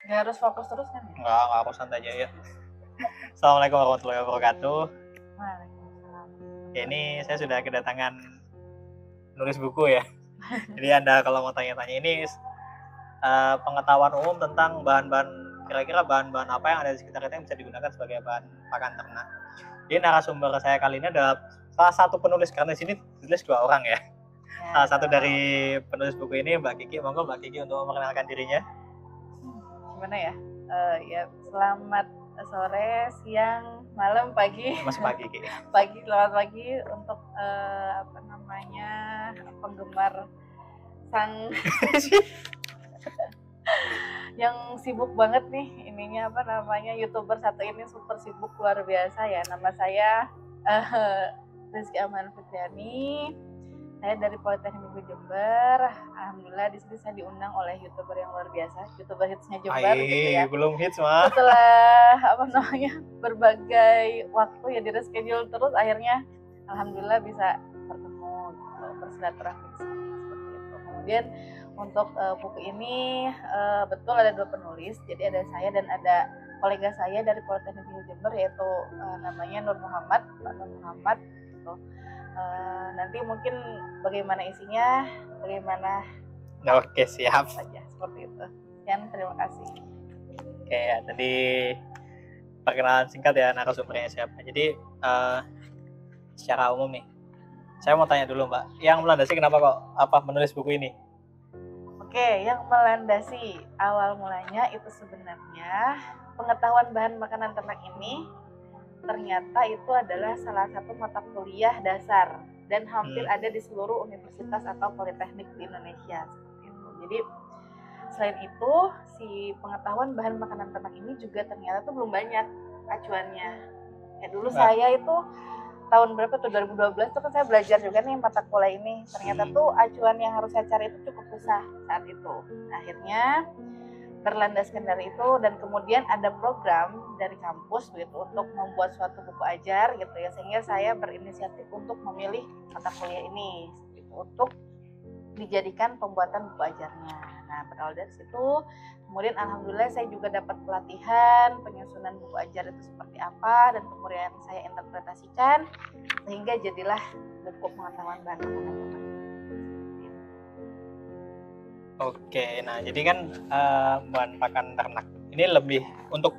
Nggak harus fokus terus kan ya? Nggak harus, santai aja ya. Assalamualaikum warahmatullahi wabarakatuh. Waalaikumsalam. Ini saya sudah kedatangan nulis buku ya. Jadi Anda kalau mau tanya-tanya ini pengetahuan umum tentang bahan-bahan, kira-kira bahan-bahan apa yang ada di sekitar kita yang bisa digunakan sebagai bahan pakan ternak. Jadi narasumber saya kali ini adalah salah satu penulis, karena di sini tulis 2 orang ya. Salah satu dari penulis buku ini Mbak Kiki. Monggo Mbak Kiki untuk memperkenalkan dirinya. Gimana ya? Ya selamat sore, siang, malam, pagi. Masih pagi Kiki. Pagi, selamat pagi untuk penggemar sang yang sibuk banget nih YouTuber satu ini, super sibuk luar biasa ya. Nama saya Rizky Aman Fitriani. Saya dari Politeknik Negeri Jember. Alhamdulillah di sini saya diundang oleh YouTuber yang luar biasa, YouTuber hitsnya Jember gitu ya. Belum hits mah. Setelah berbagai waktu ya di reschedule terus, akhirnya alhamdulillah bisa bertemu gitu, bersilaturahmi di sini seperti itu. Kemudian untuk buku ini betul ada 2 penulis, jadi ada saya dan ada kolega saya dari Politeknik Negeri Jember, yaitu namanya Nur Muhammad, Pak Nur Muhammad gitu. Nanti mungkin bagaimana isinya, bagaimana. Oke, siap saja seperti itu. Sekian, terima kasih. Oke, ya, tadi perkenalan singkat ya narasumbernya siapa. Jadi secara umum nih, saya mau tanya dulu Mbak, yang melandasi kenapa kok menulis buku ini? Oke, yang melandasi awal mulanya itu sebenarnya pengetahuan bahan makanan ternak ini ternyata itu adalah salah satu mata kuliah dasar dan hampir ada di seluruh universitas atau politeknik di Indonesia seperti itu. Jadi selain itu, si pengetahuan bahan makanan ternak ini juga ternyata tuh belum banyak acuannya. Ya dulu saya itu tahun berapa tuh, 2012 tuh kan saya belajar juga nih mata kuliah ini. Ternyata tuh acuan yang harus saya cari itu cukup susah saat itu. Akhirnya berlandaskan dari itu, dan kemudian ada program dari kampus gitu untuk membuat suatu buku ajar gitu ya, sehingga saya berinisiatif untuk memilih mata kuliah ini gitu, untuk dijadikan pembuatan buku ajarnya. Nah, berawal dari situ, kemudian alhamdulillah saya juga dapat pelatihan penyusunan buku ajar itu seperti apa, dan kemudian saya interpretasikan sehingga jadilah buku pengetahuan bahan makanan ternak. Oke, nah jadi kan bahan pakan ternak ini lebih untuk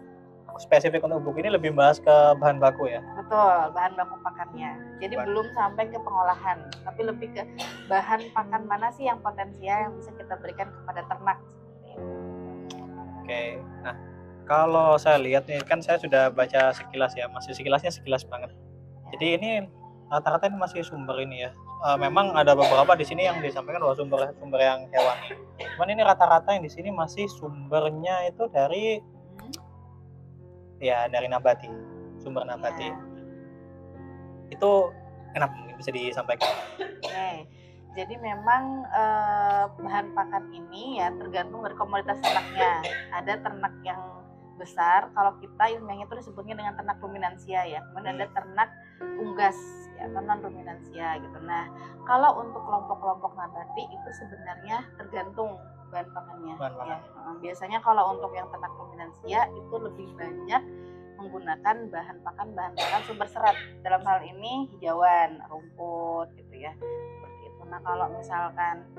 spesifik untuk buku ini lebih bahas ke bahan baku ya? Betul, bahan baku pakannya. Jadi belum sampai ke pengolahan, tapi lebih ke bahan pakan mana sih yang potensial yang bisa kita berikan kepada ternak. Oke, nah kalau saya lihat nih, kan saya sudah baca sekilas ya, masih sekilas banget. Jadi ini rata-rata ini masih sumber ini ya. Memang ada beberapa di sini yang disampaikan bahwa sumber yang hewani. Cuman ini rata-rata yang di sini masih sumbernya itu dari nabati, sumber nabati. Itu kenapa, mungkin bisa disampaikan? Oke. Jadi memang bahan pakan ini ya tergantung dari komoditas ternaknya. Ada ternak yang besar, kalau kita ilmiahnya itu disebutnya dengan ternak ruminansia ya. Kemudian ada ternak unggas ya, atau non ruminansia gitu. Nah, kalau untuk kelompok-kelompok nabati itu sebenarnya tergantung bahan pakannya. Ya. Biasanya kalau untuk yang ternak ruminansia itu lebih banyak menggunakan bahan pakan sumber serat. Dalam hal ini hijauan, rumput gitu ya. Seperti itu. Nah, kalau misalkan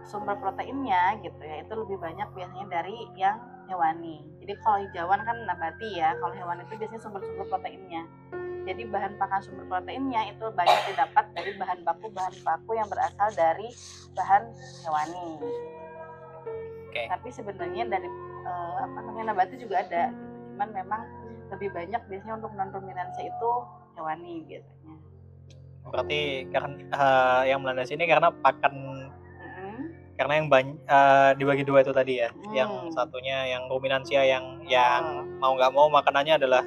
sumber proteinnya gitu ya, itu lebih banyak biasanya dari yang hewani. Jadi kalau hijauan kan nabati ya, kalau hewani itu biasanya sumber proteinnya. Jadi bahan pakan sumber proteinnya itu banyak didapat dari bahan baku yang berasal dari bahan hewani. Okay. Tapi sebenarnya dari nabati juga ada, gitu. Cuman memang lebih banyak biasanya untuk non ruminansia itu hewani biasanya. Berarti karena yang melandasi ini karena pakan karena yang dibagi 2 itu tadi ya. Yang satunya yang ruminansia yang mau nggak mau makanannya adalah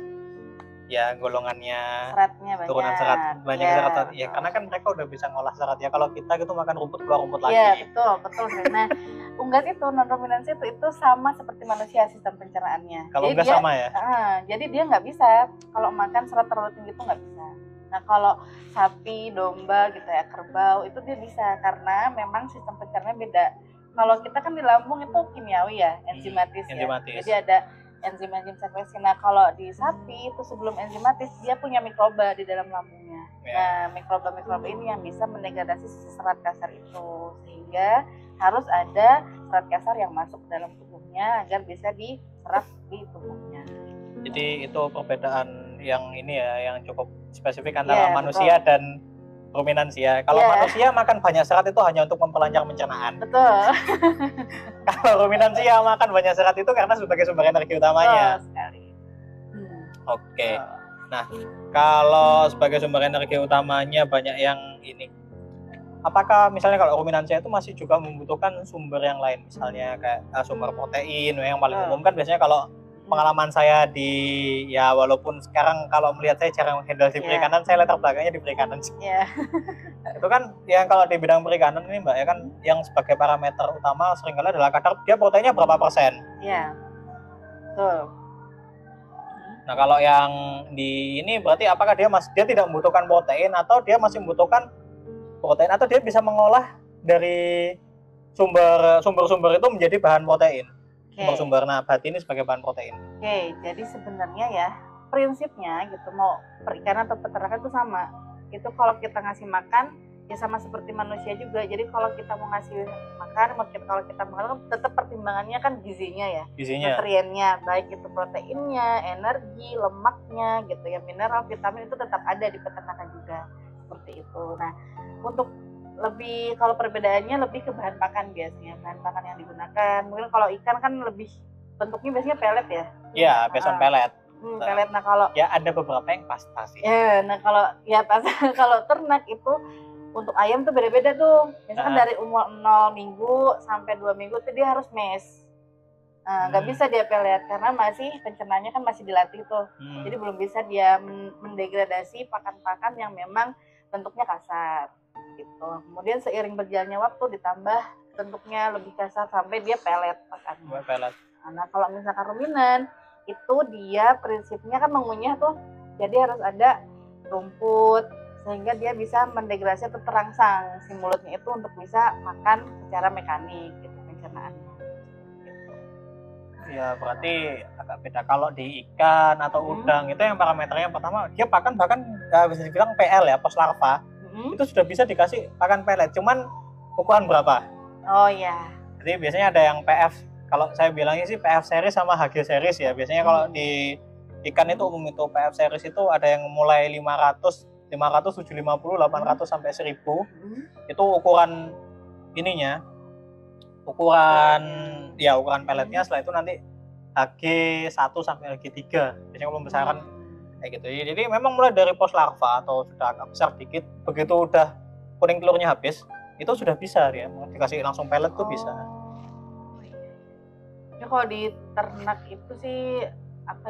ya golongannya seratnya turunan serat banyak serat ya, karena kan mereka udah bisa ngolah serat ya. Kalau kita gitu makan rumput keluar rumput lagi. Iya, betul. Nah, unggas itu non ruminansia itu sama seperti manusia sistem pencernaannya. Kalau unggas sama ya. Jadi dia nggak bisa kalau makan serat terlalu tinggi itu nggak bisa. Nah, kalau sapi, domba gitu ya, kerbau itu dia bisa, karena memang sistem pencernaan beda. Kalau kita kan di lambung itu kimiawi ya, enzimatis ya. enzimatis. Jadi ada enzim-enzim sekresi. Nah, kalau di sapi itu sebelum enzimatis dia punya mikroba di dalam lambungnya. Nah, mikroba-mikroba ini yang bisa mendegradasi serat kasar itu, sehingga harus ada serat kasar yang masuk ke dalam tubuhnya agar bisa diserap di tubuhnya. Jadi itu perbedaan yang ini ya, yang cukup spesifik antara Iya, manusia dan ruminansia. Kalau Iya. manusia makan banyak serat itu hanya untuk memperlancar pencernaan. Betul. Kalau ruminansia makan banyak serat itu karena sebagai sumber energi utamanya. Betul sekali. Oke. Nah, kalau sebagai sumber energi utamanya banyak yang ini. Apakah misalnya kalau ruminansia itu masih juga membutuhkan sumber yang lain, misalnya kayak sumber protein yang paling umum kan biasanya kalau pengalaman saya di ya walaupun sekarang kalau melihat saya jarang handle di perikanan, saya latar belakangnya di perikanan sih. Itu kan yang kalau di bidang perikanan ini Mbak ya kan yang sebagai parameter utama seringkali adalah kadar dia proteinnya berapa persen. Iya. Betul. Nah, kalau yang di ini berarti apakah dia tidak membutuhkan protein atau dia masih membutuhkan protein atau dia bisa mengolah dari sumber-sumber itu menjadi bahan protein. Sumber-sumber nabati ini sebagai bahan protein. Oke, jadi sebenarnya ya prinsipnya gitu mau perikanan atau peternakan itu sama. Itu kalau kita ngasih makan ya sama seperti manusia juga. Jadi kalau kita mau ngasih makan, kalau kita makan tetap pertimbangannya kan gizinya ya. Gizinya. Nutriennya, baik itu proteinnya, energi, lemaknya gitu ya, mineral, vitamin itu tetap ada di peternakan juga. Seperti itu. Nah, untuk lebih kalau perbedaannya lebih ke bahan pakan biasanya, bahan pakan yang digunakan. Mungkin kalau ikan kan lebih bentuknya biasanya pelet ya. Iya, beson pelet. Pelet. Nah, kalau ya ada beberapa yang pasta sih. Ya, nah kalau ya kalau ternak itu untuk ayam tuh beda-beda tuh. Misalkan dari umur 0 minggu sampai 2 minggu tuh dia harus mes. Nggak bisa dia pelet karena masih pencernaannya kan masih dilatih tuh. Jadi belum bisa dia mendegradasi pakan-pakan yang memang bentuknya kasar gitu. Kemudian seiring berjalannya waktu ditambah bentuknya lebih kasar sampai dia pelet pakannya. Pelet. Nah, kalau misalkan ruminan itu dia prinsipnya kan mengunyah tuh. Jadi harus ada rumput sehingga dia bisa mendegradasi atau terangsang si mulutnya itu untuk bisa makan secara mekanik gitu pencernaannya. Ya berarti agak beda. Kalau di ikan atau udang itu yang parameternya pertama dia pakan bahkan bisa dibilang PL ya, post larva. Itu sudah bisa dikasih pakan pelet. Cuman ukuran berapa? Oh ya. Jadi biasanya ada yang PF. Kalau saya bilangnya sih PF series sama HG series ya. Biasanya kalau di ikan itu umum itu PF series itu ada yang mulai 500, 750, 800 sampai 1000. Itu ukuran ininya. Ukuran peletnya. Setelah itu nanti HG1 sampai HG3. Biasanya pembesaran kayak gitu. Jadi memang mulai dari pos larva atau sudah agak besar dikit, begitu udah kuning telurnya habis, itu sudah bisa ya. Dikasih langsung pelet tuh bisa. Ya kalau di ternak itu sih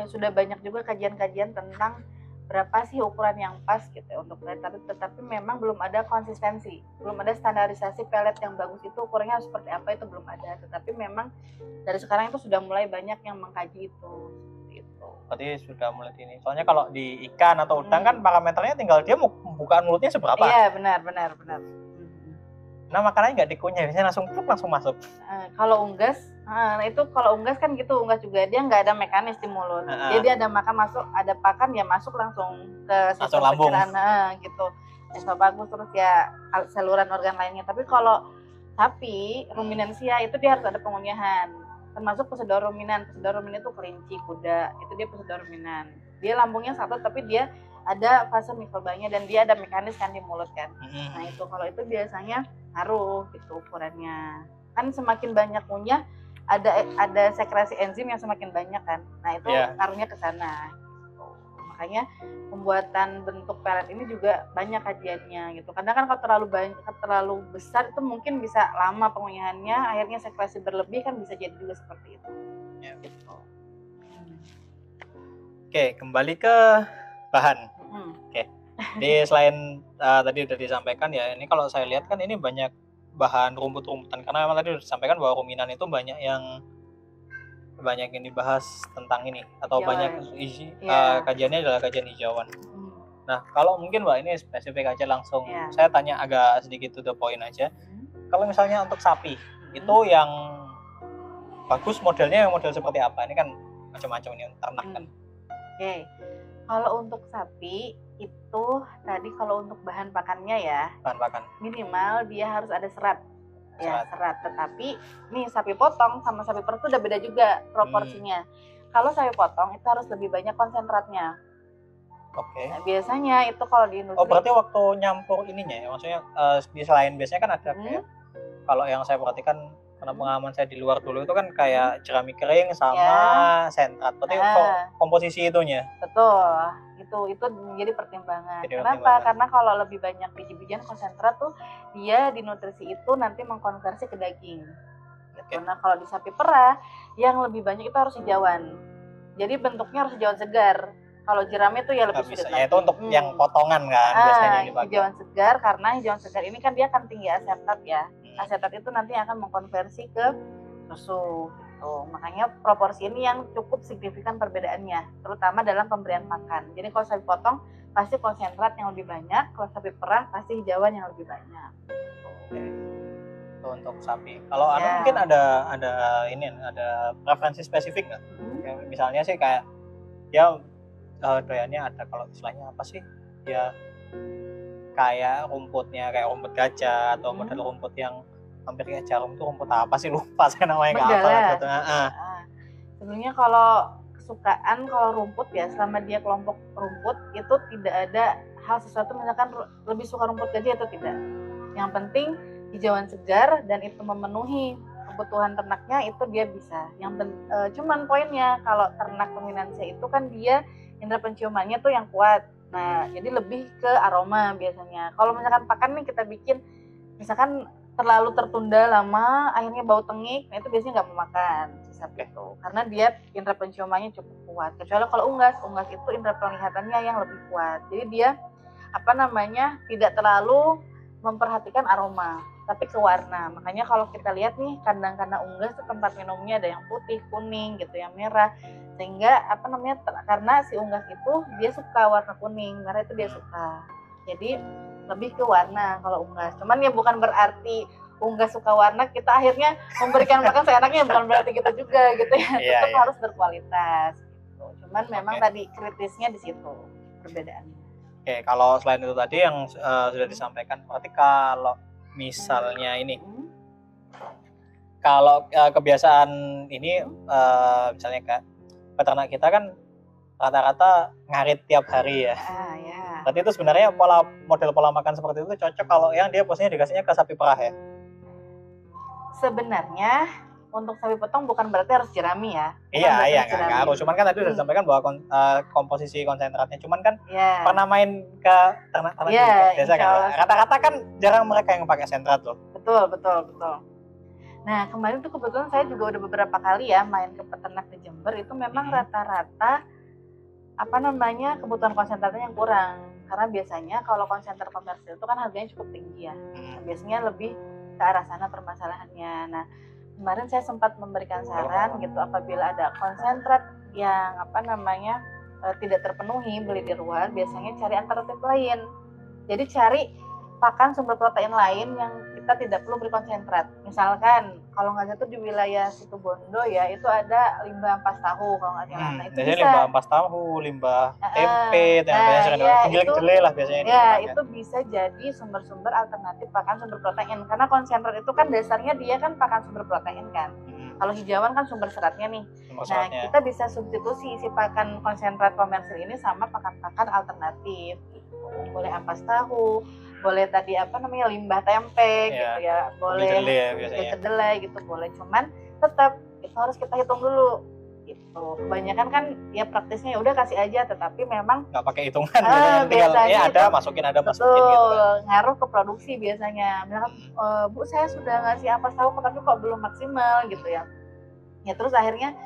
sudah banyak juga kajian-kajian tentang berapa sih ukuran yang pas gitu ya untuk pelet, tetapi memang belum ada konsistensi, belum ada standarisasi pelet yang bagus itu ukurannya harus seperti apa, itu belum ada. Tetapi memang dari sekarang itu sudah mulai banyak yang mengkaji itu. Berarti sudah mulai ini. Soalnya kalau di ikan atau udang kan parameternya tinggal dia mau bukaan mulutnya seberapa. Iya benar. Nah makanannya nggak dikunyah, biasanya langsung masuk. Kalau unggas, itu kalau unggas kan gitu, unggas juga dia nggak ada mekanis di mulut. Jadi ada makan masuk, ada pakan ya masuk langsung ke langsung lambung. Gitu. Esofagus terus ya saluran organ lainnya. Tapi kalau sapi ruminansia itu dia harus ada pengunyahan. Termasuk pseudoruminan. Pseudoruminan itu kelinci, kuda, itu dia pseudoruminan. Dia lambungnya satu tapi dia ada fase mikrobanya dan dia ada mekanis kan di mulut kan. Nah itu kalau itu biasanya ngaruh gitu ukurannya. Kan semakin banyak ngunyah ada sekresi enzim yang semakin banyak kan. Nah itu ngaruhnya ke sana. Makanya pembuatan bentuk pelet ini juga banyak kajiannya gitu. Kadang kan kalau terlalu besar itu mungkin bisa lama pengunyahannya, akhirnya sekresi berlebih kan bisa jadi juga seperti itu. Ya, gitu. Oke, kembali ke bahan. Oke. Jadi selain tadi udah disampaikan ya, ini kalau saya lihat kan ini banyak bahan rumput-rumputan karena memang tadi udah disampaikan bahwa ruminan itu banyak yang dibahas tentang ini atau banyak kajiannya adalah kajian hijauan. Nah kalau mungkin Mbak ini spesifik aja langsung saya tanya agak sedikit to the point aja. Kalau misalnya untuk sapi itu yang bagus modelnya, yang model seperti apa? Ini kan macam-macam ini ternak kan. Oke. Kalau untuk sapi itu tadi kalau untuk bahan pakannya ya, Bahan pakan. minimal dia harus ada serat. Ya, serat. Tetapi nih sapi potong sama sapi perah itu udah beda juga proporsinya. Kalau sapi potong itu harus lebih banyak konsentratnya. Oke. Nah, biasanya itu kalau di industri. Oh, berarti waktu nyampur ininya ya, maksudnya di selain biasanya kan ada kayak kalau yang saya perhatikan karena pengalaman saya di luar dulu itu kan kayak jerami kering sama sentrat. Berarti komposisi itunya. Betul. Itu menjadi pertimbangan. Kenapa? Karena kalau lebih banyak biji-bijian konsentrat tuh dia di nutrisi itu nanti mengkonversi ke daging. Gitu. Nah, kalau di sapi perah yang lebih banyak itu harus hijauan. Jadi bentuknya harus hijauan segar. Kalau jerami itu ya lebih sulit. Ya itu untuk yang potongan kan biasanya dipakai. Hijauan segar, karena hijauan segar ini kan dia akan tinggi asetat ya. Asetat itu nanti akan mengkonversi ke susu. Makanya proporsi ini yang cukup signifikan perbedaannya, terutama dalam pemberian makan. Jadi kalau sapi potong pasti konsentrat yang lebih banyak, kalau sapi perah pasti hijauan yang lebih banyak. Itu untuk sapi. Kalau mungkin ada preferensi spesifik nggak? Misalnya sih kayak dia doyannya ada, kalau istilahnya apa sih? Dia kayak rumputnya kayak rumput gajah atau model rumput yang hampir kayak jarum, itu rumput apa sih, lupa saya namanya gitu. Sebenarnya kalau kesukaan, kalau rumput ya selama dia kelompok rumput itu tidak ada hal sesuatu misalkan lebih suka rumput gajah atau tidak. Yang penting hijauan segar dan itu memenuhi kebutuhan ternaknya itu dia bisa. Cuman poinnya kalau ternak dominansia itu kan dia indera penciumannya tuh yang kuat. Nah, jadi lebih ke aroma biasanya. Kalau misalkan pakan nih kita bikin misalkan terlalu tertunda lama, akhirnya bau tengik, nah itu biasanya nggak mau makan sapi itu, karena dia indera penciumannya cukup kuat. Kecuali kalau unggas itu indera penglihatannya yang lebih kuat. Jadi dia tidak terlalu memperhatikan aroma, tapi ke warna. Makanya kalau kita lihat nih kandang-kandang unggas itu tempat minumnya ada yang putih, kuning gitu, yang merah. Sehingga karena si unggas itu dia suka warna kuning, merah itu dia suka. Jadi lebih ke warna kalau unggas. Cuman ya bukan berarti unggas suka warna kita akhirnya memberikan makan seenaknya, bukan berarti gitu juga gitu ya. Tetap harus berkualitas gitu. Cuman memang tadi kritisnya di situ perbedaannya. Oke, kalau selain itu tadi yang sudah disampaikan, berarti kalau misalnya ini kalau kebiasaan ini misalnya Kak, peternak kita kan rata-rata ngarit tiap hari ya. Berarti itu sebenarnya model pola makan seperti itu cocok kalau yang dia posisinya dikasihnya ke sapi perah ya? Sebenarnya untuk sapi potong bukan berarti harus jerami ya. Iya, nggak harus. Cuman kan tadi sudah disampaikan bahwa komposisi konsentratnya. Cuman kan pernah main ke ternak-ternak desa kan? Rata-rata kan jarang mereka yang pakai sentrat loh. Betul. Nah, kemarin tuh kebetulan saya juga udah beberapa kali ya main ke peternak di Jember, itu memang rata-rata kebutuhan konsentratnya yang kurang. Karena biasanya kalau konsentrat komersil itu kan harganya cukup tinggi ya. Biasanya lebih ke arah sana permasalahannya. Nah, kemarin saya sempat memberikan saran gitu, apabila ada konsentrat yang tidak terpenuhi beli di luar, biasanya cari alternatif lain. Jadi cari pakan sumber protein lain yang kita tidak perlu beri konsentrat. Misalkan kalau nggak salah di wilayah Situbondo ya, itu ada limbah ampas tahu kalau nggak salah. Nah, itu bisa limbah ampas tahu, limbah tempe, kedelai lah biasanya. Ya, itu bisa jadi sumber-sumber alternatif pakan sumber protein. Karena konsentrat itu kan dasarnya dia kan pakan sumber protein kan. Kalau hijauan kan sumber seratnya nih. Nah, kita bisa substitusi isi pakan konsentrat komersil ini sama pakan-pakan alternatif. Boleh ampas tahu, boleh tadi limbah tempe gitu ya, boleh kedelai gitu boleh. Cuman tetap itu harus kita hitung dulu gitu. Kebanyakan kan ya praktisnya ya udah kasih aja, tetapi memang nggak pakai hitungan. Biasanya ada masukin gitu kan. Ngaruh ke produksi biasanya. Misalkan Bu, saya sudah ngasih ampas tahu tapi kok belum maksimal gitu ya. Ya terus akhirnya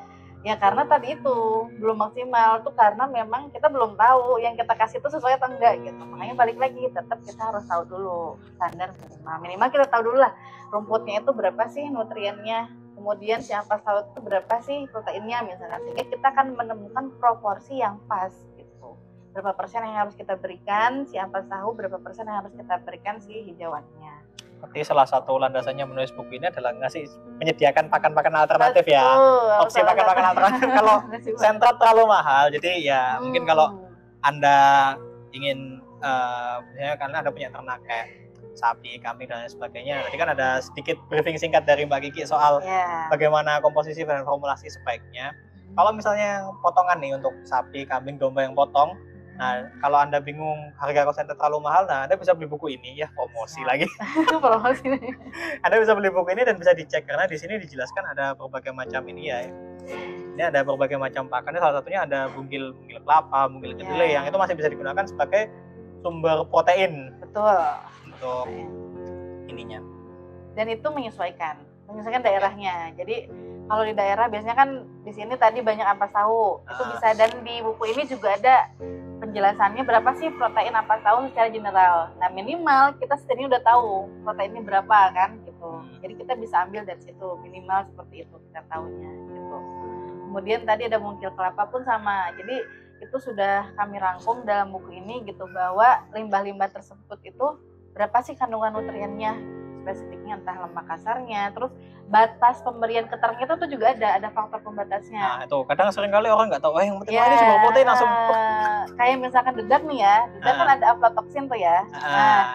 ya karena tadi itu belum maksimal tuh karena memang kita belum tahu yang kita kasih itu sesuai atau enggak gitu. Makanya balik lagi tetap kita harus tahu dulu standar minimal kita tahu dulu lah rumputnya itu berapa sih nutriennya, kemudian si ampas tahu itu berapa sih proteinnya misalnya, sehingga kita akan menemukan proporsi yang pas gitu. Berapa persen yang harus kita berikan si ampas tahu, berapa persen yang harus kita berikan si hijauannya. Berarti salah satu landasannya menulis buku ini adalah menyediakan pakan-pakan alternatif ya. Betul, Opsi pakan-pakan alternatif. Kalau sentral terlalu mahal, jadi ya mungkin kalau Anda ingin misalnya karena Anda punya ternak kayak sapi, kambing dan lain sebagainya. Tadi kan ada sedikit briefing singkat dari Mbak Kiki soal bagaimana komposisi dan formulasi sebaiknya. Kalau misalnya potongan nih untuk sapi, kambing, domba yang potong, nah kalau Anda bingung harga konsentrat terlalu mahal, nah Anda bisa beli buku ini ya, promosi lagi. Promosi. Anda bisa beli buku ini dan bisa dicek karena di sini dijelaskan ada berbagai macam ini ya. Ini ada berbagai macam pakannya, salah satunya ada bunggil kelapa, bunggil kedelai yang itu masih bisa digunakan sebagai sumber protein. Betul. Untuk ininya. Dan itu menyesuaikan daerahnya. Jadi kalau di daerah biasanya kan di sini tadi banyak ampas tahu, itu bisa, dan di buku ini juga ada penjelasannya berapa sih protein ampas tahu secara general. Nah minimal kita setidaknya udah tahu proteinnya berapa kan gitu. Jadi kita bisa ambil dari situ minimal seperti itu kita tahunya gitu. Kemudian tadi ada mungkil kelapa pun sama. Jadi itu sudah kami rangkum dalam buku ini gitu bahwa limbah-limbah tersebut itu berapa sih kandungan nutriennya spesifiknya, entah lemak kasarnya, terus batas pemberian keterangan itu tuh juga ada faktor pembatasnya. Nah itu kadang sering kali orang nggak tahu yang penting ini sumber protein langsung kayak misalkan dedak nih ya, dedak kan ada aflatoksin tuh ya.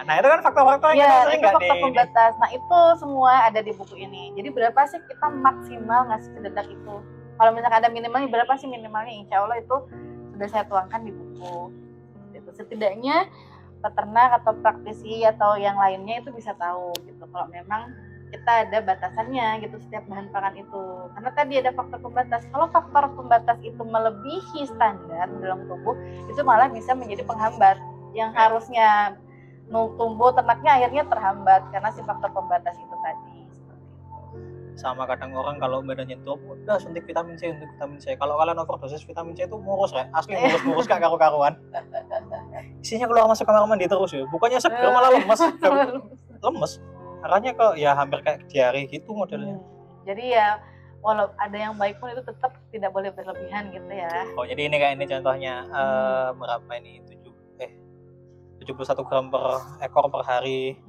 Nah itu kan faktor-faktor yang sering nggak faktor pembatas. Nah itu semua ada di buku ini. Jadi berapa sih kita maksimal ngasih ke dedak itu? Kalau misalkan ada minimalnya, berapa sih minimalnya? Insya Allah itu sudah saya tuangkan di buku. Itu setidaknya peternak atau praktisi atau yang lainnya itu bisa tahu gitu kalau memang kita ada batasannya gitu setiap bahan pakan itu, karena tadi ada faktor pembatas. Kalau faktor pembatas itu melebihi standar dalam tubuh, itu malah bisa menjadi penghambat yang harusnya tumbuh ternaknya akhirnya terhambat karena si faktor pembatas itu tadi. Sama kadang orang kalau badannya tua udah suntik vitamin C. Kalau kalian overdosis vitamin C itu murus ya, asli murus gak karu-karuan. Isinya keluar masuk kamar mandi terus ya, bukannya seger malah lemes. Makanya kok ya hampir kayak diare gitu modelnya. Jadi ya walau ada yang baik pun itu tetap tidak boleh berlebihan gitu ya. Oh jadi ini kayak ini contohnya berapa ini 71 gram per ekor per hari.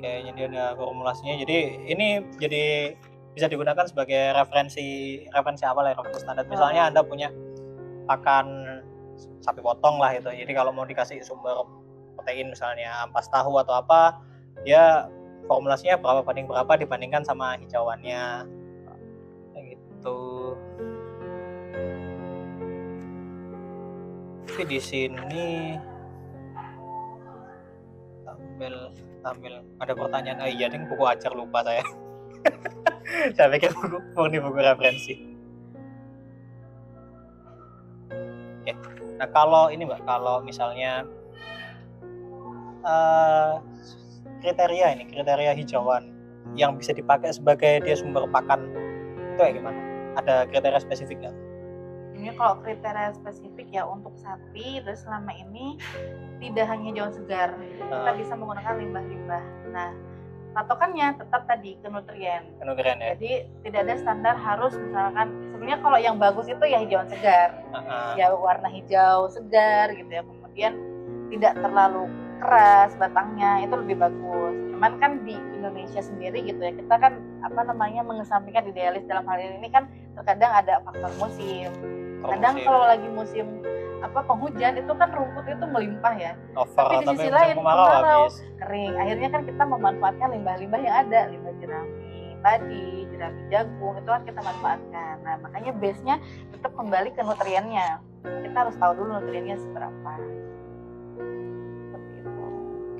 Kayaknya dia ada formulasinya. Jadi ini jadi bisa digunakan sebagai referensi awal ya, referensi standar. Misalnya Anda punya pakan sapi potong lah itu. Jadi kalau mau dikasih sumber protein misalnya ampas tahu atau apa, ya formulasinya berapa banding berapa dibandingkan sama hijauannya. Kayak gitu. Tapi di sini tampil ada pertanyaan. Iya nih buku ajar lupa saya. Saya pikir buku referensi. Oke. Nah kalau ini Mbak, kalau misalnya kriteria hijauan yang bisa dipakai sebagai dia sumber pakan itu kayak gimana? Ada kriteria spesifik nggak? Ini kalau kriteria spesifik ya untuk sapi, terus selama ini tidak hanya hijauan segar, kita bisa menggunakan limbah-limbah. Nah, patokannya tetap tadi ke nutrien ya. Jadi tidak ada standar harus misalkan, sebenarnya kalau yang bagus itu ya hijauan segar, ya warna hijau segar gitu ya. Kemudian tidak terlalu keras batangnya, itu lebih bagus. Cuman kan di Indonesia sendiri gitu ya, kita kan mengesampingkan idealis dalam hal ini kan terkadang ada faktor musim. Kadang kalau lagi musim penghujan itu kan rumput itu melimpah ya. Tapi di sisi lain kemarau kering. Akhirnya kan kita memanfaatkan limbah-limbah yang ada, limbah jerami padi, jerami jagung itu kan kita manfaatkan. Nah makanya base-nya tetap kembali ke nutriennya. Kita harus tahu dulu nutriennya seberapa. Seperti itu.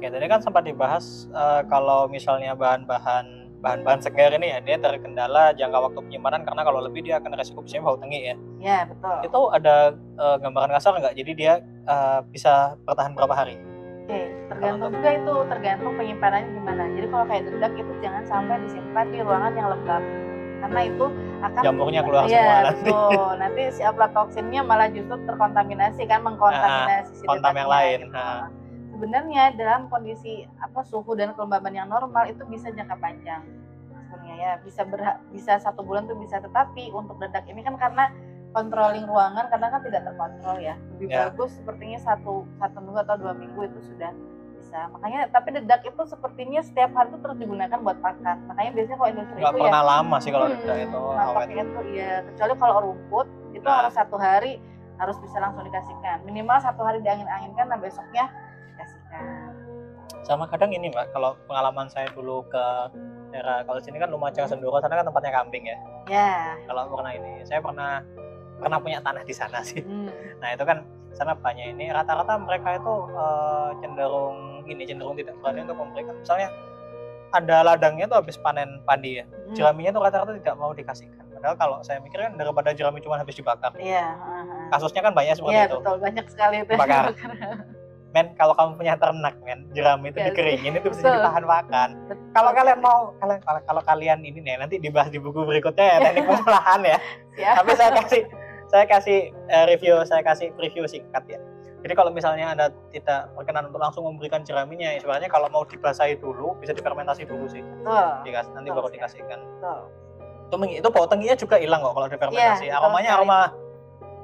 Oke, tadi kan sempat dibahas kalau misalnya bahan-bahan segar ini ya dia terkendala jangka waktu penyimpanan karena kalau lebih dia akan resiko bisa bau tengi ya. Ya betul. Itu ada gambaran kasar nggak? Jadi dia bisa bertahan berapa hari? Oke, tergantung penyimpanannya gimana. Jadi kalau kayak dedak itu jangan sampai disimpan di ruangan yang lembab karena itu akan jamurnya keluar semua nanti. Betul. Nanti si aflatoksinnya malah justru terkontaminasi kan, mengkontaminasi si kontam yang lain. Gitu. Sebenarnya dalam kondisi suhu dan kelembaban yang normal itu bisa jangka panjang sebenarnya ya, bisa 1 bulan tuh bisa, tetapi untuk dedak ini kan karena controlling ruangan kadang kan tidak terkontrol ya, lebih bagus sepertinya satu minggu atau 2 minggu itu sudah bisa. Makanya tapi dedak itu sepertinya setiap hari itu terus digunakan buat pakan. Makanya biasanya kalau industri Nggak itu pernah lama sih kalau hmm, dedak itu awet. nampaknya itu ya, kecuali kalau rumput itu Nah. harus 1 hari harus bisa langsung dikasihkan. Minimal 1 hari diangin-anginkan dan besoknya dikasihkan. Sama kadang ini Mbak, kalau pengalaman saya dulu ke daerah, kalau sini kan Lumajang Senduro, sana kan tempatnya kambing ya. Ya. Kalau pernah ini, saya pernah punya tanah di sana sih. Nah itu kan sana banyak ini, rata-rata mereka itu cenderung tidak berani untuk memberikan. Misalnya ada ladangnya tuh habis panen padi ya, jeraminya tuh rata-rata tidak mau dikasihkan. Padahal kalau saya mikir kan daripada jerami cuma habis dibakar. Iya. Kasusnya kan banyak seperti Iya itu. betul, banyak sekali itu. Dibakar. Men, kalau kamu punya ternak, men, jerami itu Yes. dikeringin itu bisa Betul. jadi bahan pakan. Betul. Kalau kalian mau, kalau kalian ini nih nanti dibahas di buku berikutnya ya teknik pengolahan ya. Ya. Tapi saya kasih preview singkat ya. Jadi kalau misalnya Anda tidak berkenan untuk langsung memberikan jeraminya, sebenarnya kalau mau dibasahi dulu, bisa difermentasi dulu sih. Betul. Nanti Betul baru sekali. dikasihkan. Betul. Itu bau tenginya juga hilang kok kalau difermentasi. Iya, Aromanya betul aroma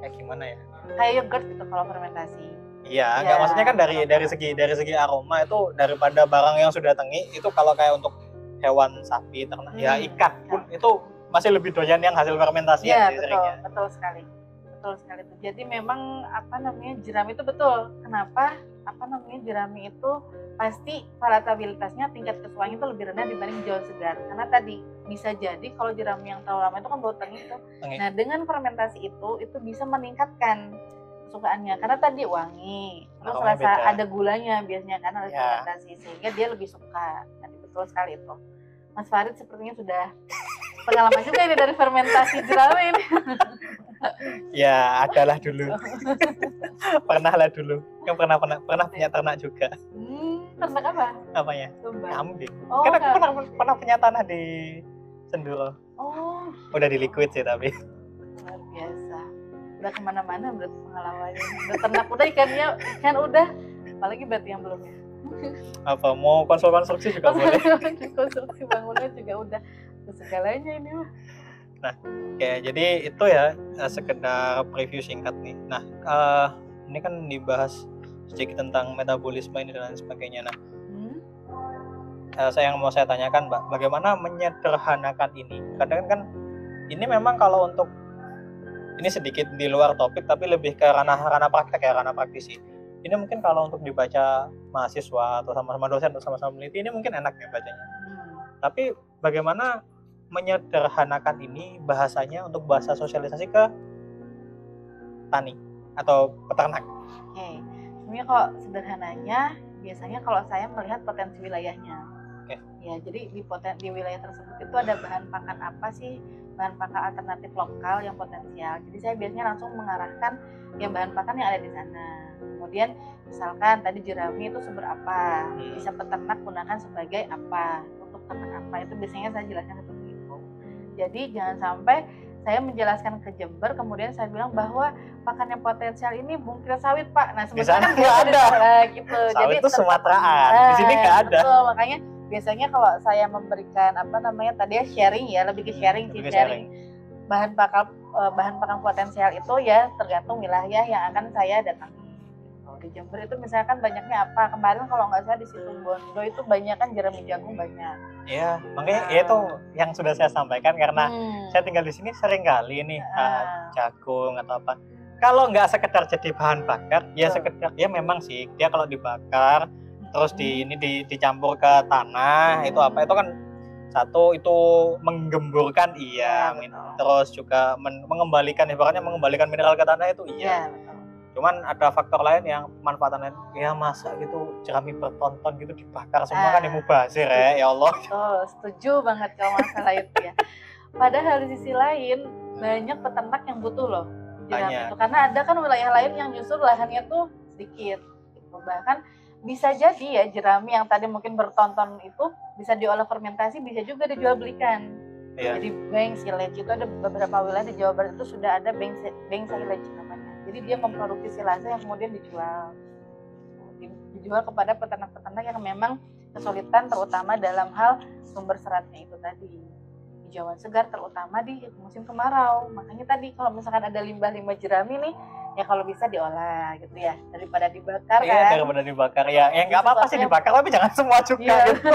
kayak gimana ya? Kayak yogurt gitu kalau fermentasi. Iya, Iya, enggak, maksudnya kan dari aroma. dari segi aroma itu daripada barang yang sudah tengi itu, kalau kayak untuk hewan sapi, ternak, ya ikan pun itu masih lebih doyan yang hasil fermentasi Iya, sih betul, seringnya. betul sekali. Betul sekali tuh. Jadi memang jerami itu betul. Kenapa jerami itu pasti palatabilitasnya, tingkat kesuaiannya itu lebih rendah dibanding jauh segar. Karena tadi bisa jadi kalau jerami yang terlalu lama itu kan bau tengi tuh. Nah, dengan fermentasi itu bisa meningkatkan kesukaannya karena tadi wangi, terus Aromanya rasa beda. ada gulanya biasanya kan harus Ya. fermentasi sehingga dia lebih suka. Tadi betul sekali itu. Mas Farid sepertinya sudah pengalaman juga ini dari fermentasi jerami ini. Ya, adalah dulu. Pernah lah dulu. Yang pernah punya ternak juga. Ternak apa? Apanya? Domba. Kambing. Oh, Kan aku kambing. pernah punya tanah di Senduro. Oh, Udah di liquid sih tapi. luar biasa. Udah kemana-mana berarti pengalamannya. Udah ternak udah, ikan udah. Apalagi berarti yang belum ya. Apa mau konstruksi juga boleh. Konstruksi bangunan juga udah. Segalanya ini mah. Nah, ya jadi itu ya sekedar preview singkat nih. Nah, ini kan dibahas sedikit tentang metabolisme ini dan lain sebagainya. Nah, yang mau saya tanyakan, Mbak, bagaimana menyederhanakan ini? Kadang kan ini memang kalau untuk ini sedikit di luar topik tapi lebih ke ranah praktek ya, ranah praktisi. Ini mungkin kalau untuk dibaca mahasiswa atau sama-sama dosen atau sama-sama peneliti ini mungkin enak ya bacanya. Tapi bagaimana menyederhanakan ini bahasanya untuk bahasa sosialisasi ke tani atau peternak? Oke, sebenarnya kalau sederhananya biasanya kalau saya melihat potensi wilayahnya. Ya, jadi di wilayah tersebut itu ada bahan pakan apa sih, bahan pakan alternatif lokal yang potensial. Jadi saya biasanya langsung mengarahkan ya bahan pakan yang ada di sana. Kemudian misalkan tadi jerami itu sumber apa, bisa peternak gunakan sebagai apa, untuk ternak apa, itu biasanya saya jelaskan seperti itu. Jadi jangan sampai saya menjelaskan ke Jember kemudian saya bilang bahwa pakan yang potensial ini bungkil sawit Pak. Nah sebenarnya kan nggak ada gitu. Sawit Jadi itu Sumateraan, di sini nggak ada. Betul, makanya biasanya kalau saya memberikan tadi ya sharing ya, lebih ke sharing sih, sharing bahan pakan potensial itu ya tergantung wilayah yang akan saya datangi. Di Jember itu misalkan banyaknya apa, kemarin kalau nggak salah di Situbondo itu banyak kan jerami jagung banyak. Iya, makanya itu yang sudah saya sampaikan karena saya tinggal di sini sering kali nih jagung atau apa. Kalau nggak sekedar jadi bahan bakar, ya sekedar ya memang sih dia kalau dibakar terus dicampur ke tanah itu apa, itu kan satu itu menggemburkan terus juga mengembalikan mineral ke tanah itu iya. Cuman ada faktor lain yang manfaat lain, ya masa gitu jerami bertonton gitu dibakar semua kan mubazir ya Allah. Setuju banget kalau masalah itu ya. Padahal di sisi lain banyak peternak yang butuh loh jerami itu, karena ada kan wilayah lain yang justru lahannya tuh sedikit gitu. Bahkan bisa jadi ya jerami yang tadi mungkin bertonton itu bisa diolah fermentasi, bisa juga dijual belikan. Jadi bank silage itu ada beberapa wilayah di Jawa Barat itu sudah ada bank silage namanya. Jadi dia memproduksi silase yang kemudian dijual kepada peternak-peternak yang memang kesulitan terutama dalam hal sumber seratnya itu tadi. Hijauan segar terutama di musim kemarau. Makanya tadi kalau misalkan ada limbah-limbah jerami nih ya kalau bisa diolah gitu ya, daripada dibakar Iya, kan. daripada dibakar ya. Ya nggak apa-apa sih dibakar, tapi jangan semua juga Iya. gitu.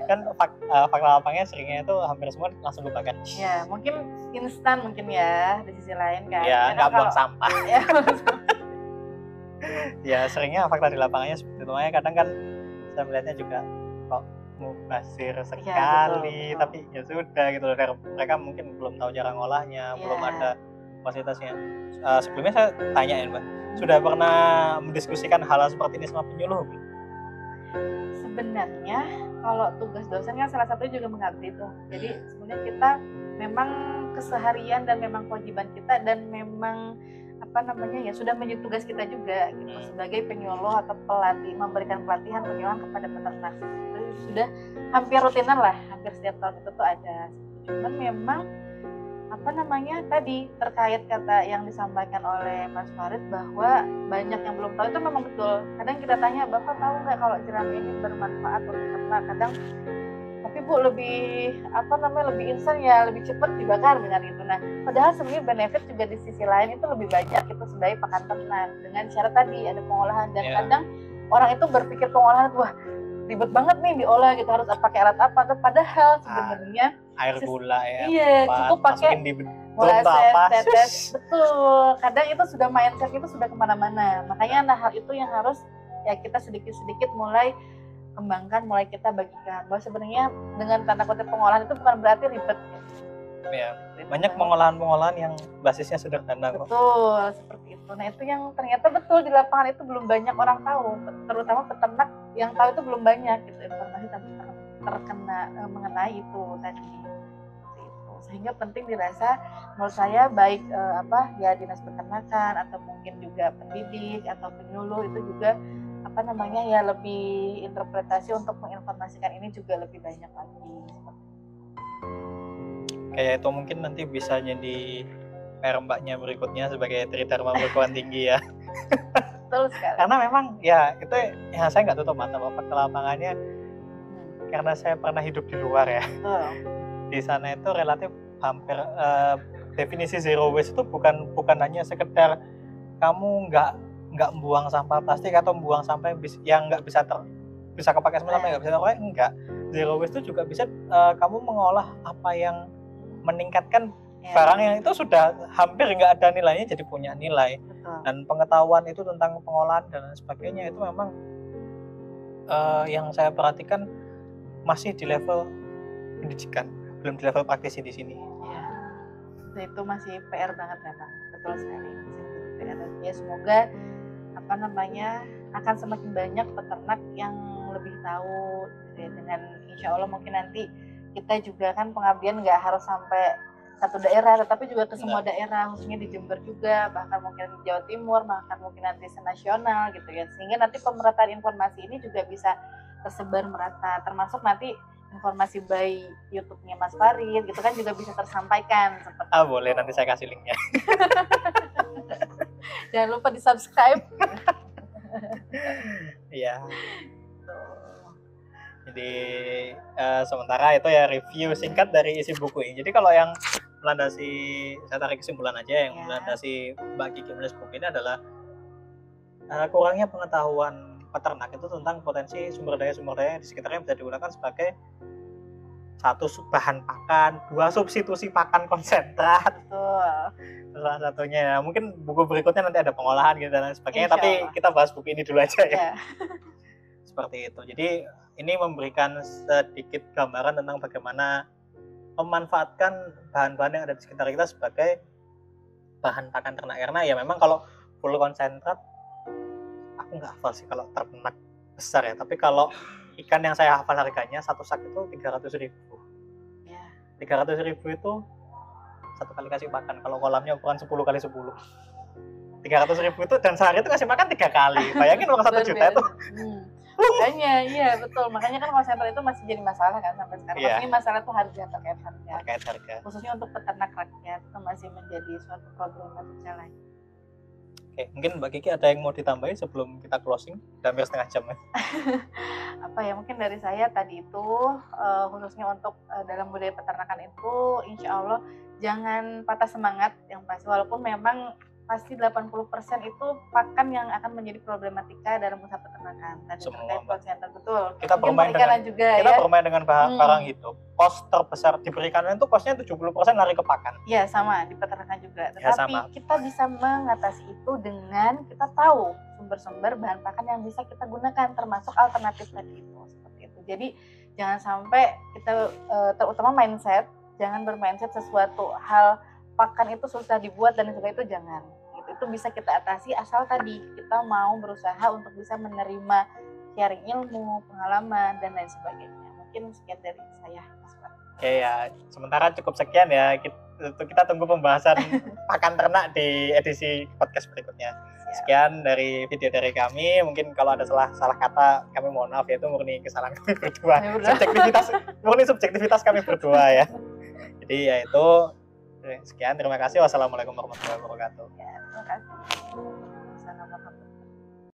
Kan fakta lapangnya seringnya itu hampir semua langsung dibakar. Ya mungkin instan mungkin ya di sisi lain kan. Ya, nggak buang sampah. Ya, Ya seringnya fakta di lapangannya seperti itu. Makanya kadang kan saya melihatnya juga kok mubazir sekali, betul. tapi ya sudah gitu loh. Mereka mungkin belum tahu cara ngolahnya, Iya. belum ada fasilitasnya. Sebelumnya saya tanyain, Mbak, sudah pernah mendiskusikan hal seperti ini sama penyuluh belum? Sebenarnya kalau tugas dosen kan salah satunya juga mengabdi tuh. Jadi sebenarnya kita memang keseharian dan memang kewajiban kita dan memang ya sudah menjadi tugas kita juga gitu sebagai penyuluh atau pelatih, memberikan pelatihan penyuluhan kepada peternak. Jadi sudah hampir rutinan lah, hampir setiap tahun itu tuh ada. Cuman memang tadi terkait kata yang disampaikan oleh Mas Farid bahwa banyak yang belum tahu, itu memang betul. Kadang kita tanya, Bapak tahu nggak kalau jerami ini bermanfaat untuk ternak? Kadang tapi Bu lebih lebih instan ya, lebih cepat dibakar dengan itu. Nah, padahal sebenarnya benefit juga di sisi lain itu lebih banyak itu sebagai pakan ternak dengan syarat tadi ada pengolahan dan kadang orang itu berpikir pengolahan wah ribet banget nih diolah gitu, harus pakai alat apa, padahal sebenarnya air gula ya. Iya, cukup pakai tetes. Betul. Kadang itu sudah mindset itu sudah kemana-mana. Makanya hal itu yang harus ya kita sedikit-sedikit mulai kembangkan, mulai kita bagikan. Bahwa sebenarnya dengan tanda kutip pengolahan itu bukan berarti ribet. Ya, banyak pengolahan-pengolahan yang basisnya sederhana kok. Betul, seperti itu. Nah itu yang ternyata betul di lapangan itu belum banyak orang tahu, terutama peternak yang tahu itu belum banyak gitu informasi terkena mengenai itu tadi. Sehingga penting dirasa menurut saya baik dinas peternakan atau mungkin juga pendidik atau penyuluh itu juga lebih interpretasi untuk menginformasikan ini juga lebih banyak lagi. Kayak itu mungkin nanti bisa jadi PR Mbaknya berikutnya sebagai Tridharma perguruan tinggi ya. Betul sekali. Karena memang ya itu ya saya nggak tutup mata Bapak ke lapangannya karena saya pernah hidup di luar ya. Di sana itu relatif hampir definisi zero waste itu bukan hanya sekedar kamu nggak buang sampah plastik atau buang sampah yang nggak bisa kepakai semua sampai nggak bisa terpakai, enggak. Zero waste itu juga bisa kamu mengolah apa yang meningkatkan barang yang itu sudah hampir nggak ada nilainya jadi punya nilai. Dan pengetahuan itu tentang pengolahan dan sebagainya itu memang yang saya perhatikan masih di level pendidikan, belum di level praktisi di sini. Ya, itu masih PR banget memang, betul sekali. PR. Ya semoga akan semakin banyak peternak yang lebih tahu ya, dengan insya Allah mungkin nanti kita juga kan pengabdian nggak harus sampai satu daerah, tetapi juga ke semua daerah, khususnya di Jember juga, bahkan mungkin di Jawa Timur, bahkan mungkin nanti senasional gitu ya, sehingga nanti pemerataan informasi ini juga bisa tersebar merata, termasuk nanti informasi by YouTube-nya Mas Farid gitu kan juga bisa tersampaikan seperti boleh nanti saya kasih linknya. Jangan lupa di subscribe. Iya. Jadi sementara itu ya review singkat dari isi buku ini. Jadi kalau yang melandasi, saya tarik kesimpulan aja, yang melandasi Mbak Kiki menulis buku ini adalah kurangnya pengetahuan peternak itu tentang potensi sumber daya di sekitarnya yang bisa digunakan sebagai satu bahan pakan, dua substitusi pakan konsentrat. Salah satunya ya, mungkin buku berikutnya nanti ada pengolahan gitu dan sebagainya, tapi kita bahas buku ini dulu aja ya. Seperti itu. Jadi ini memberikan sedikit gambaran tentang bagaimana memanfaatkan bahan-bahan yang ada di sekitar kita sebagai bahan pakan ternak. Karena ya memang kalau full konsentrat, aku nggak hafal sih kalau ternak besar ya, tapi kalau ikan yang saya hafal harganya satu sak itu 300.000. 300.000 itu satu kali kasih makan. Kalau kolamnya ukuran 10 kali 10. 300.000 itu dan sehari itu kasih makan 3 kali. Bayangin uang 1 juta itu. Makanya iya betul. Makanya kan konsentrat itu masih jadi masalah kan sampai sekarang. Ini masalah tuh terkait harga. Khususnya untuk peternak rakyat itu masih menjadi suatu problematika lain. Oke, mungkin Mbak Kiki ada yang mau ditambahin sebelum kita closing? Hampir setengah jam ya. Mungkin dari saya tadi itu khususnya untuk dalam budaya peternakan itu insya Allah jangan patah semangat yang pasti, walaupun memang pasti 80% itu pakan yang akan menjadi problematika dalam usaha peternakan. Tadi Semua, terkait Mbak. center betul. Kita Mungkin bermain perikanan dengan- juga Kita ya. bermain dengan barang hidup. Kos terbesar di perikanan itu kosnya 70% lari ke pakan. Ya sama di peternakan juga. Ya, Tetapi sama. kita bisa mengatasi itu dengan kita tahu sumber-sumber bahan pakan yang bisa kita gunakan, termasuk alternatif tadi itu. Seperti itu. Jadi jangan sampai kita terutama mindset, jangan bermindset sesuatu hal pakan itu susah dibuat dan sebagainya, itu jangan. Itu bisa kita atasi asal tadi kita mau berusaha untuk bisa menerima sharing ilmu, pengalaman dan lain sebagainya. Mungkin sekian dari saya, Mas Pak. Oke ya, sementara cukup sekian ya. Kita tunggu pembahasan pakan ternak di edisi podcast berikutnya. Sekian dari video dari kami. Mungkin kalau ada salah kata, kami mohon maaf ya, itu murni kesalahan kami berdua. Murni subjektivitas kami berdua ya. Jadi ya itu. Sekian, terima kasih. Wassalamualaikum warahmatullahi wabarakatuh. Ya, terima kasih.